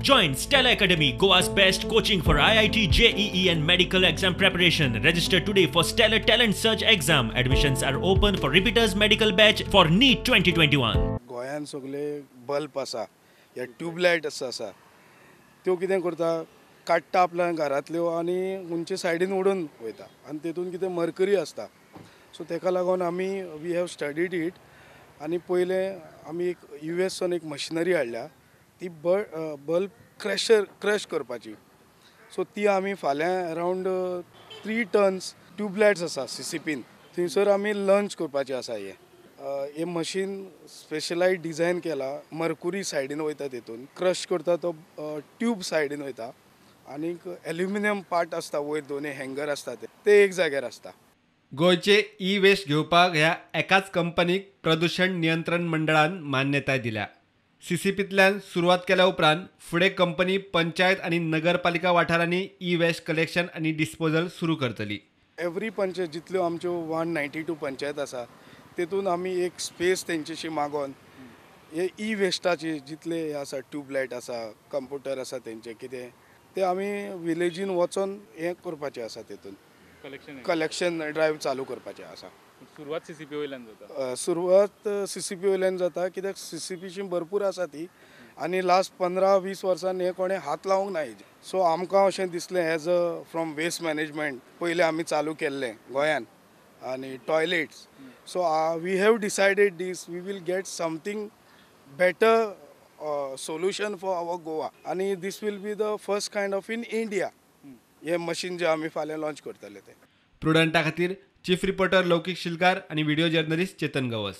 Join Stella Academy, Goa's best coaching for IIT, JEE and medical exam preparation. Register today for Stellar Talent Search exam. Admissions are open for repeaters medical batch for NEET 2021. गोंयान सगळे bulb आसा या tubelight आसा त्यो कितें करता काडटा आपल्या घरांतल्यो आनी उंचे सायडीन उडोवन वयता आनी तेतून कितें मर्करी आसता. सो तेका लागून आमी वी हॅव स्टडीड इट आनी पयले आमी एक US एक मशिनरी हाडल्या ती बल्ब क्रश करपाची. सो ती आमी फाल्यां अरावंड 3 टन्स ट्यूबलायट्स आसा CCPन थंयसर आमी लॉन्च करपाचें आसा. हे मशीन स्पेशलायज डिझायन केला. मर्कुरी सायडीन वयता तेतून क्रश करता तो ट्यूब सायडीन वयता आनी एल्युमिनियम पार्ट आसता वयर दोन्ही हँगर आसता ते एक जाग्यार आसता. गोयचे ई-वेस्ट घेवपाक ह्या एकाच कंपनीक प्रदूषण नियंत्रण मंडळान मान्यताय दिल्या. CCPंतल्यान सुरवात केल्या उपरांत फुडें कंपनी पंचायत आनी नगरपालिका वाठारांनी ई-वेस्ट कलेक्शन आनी डिस्पोजल सुरू करतली. एवरी पंचायत जितल्यो आमच्यो 192 पंचायत आसा तेतून आमी एक स्पेस तेंचेशी मागोन हे ई-वेस्टाचे जितले आसा ट्यूबलायट आसा कंप्युटर आसा तेंचे कितें ते आमी विलेजीन वचोन हे करपाचें आसा. तेतून कलेक्शन ड्रायव चालू करपाचें आसा. सुरवात CCP वयल्यान जाता. सुरवात CCP वयल्यान जाता कित्याक CCPची भरपूर आसा ती आनी लास्ट 15-20 वर्सांनी हे कोणें हात लावंक ना. सो आमकां अशें दिसलें as a from waste management पयलें आमी चालू केल्लें गोंयान आनी toilets. So we have decided this we will get something better solution for our Goa आनी this will be the first kind of in India. हे मशीन जे आमी फाल्यां लॉन्च करतले ते. प्रुडंटा खातीर चीफ रिपोर्टर लौकीक शिलकार आनी व्हिडिओ जर्नलिस्ट चेतन गवस.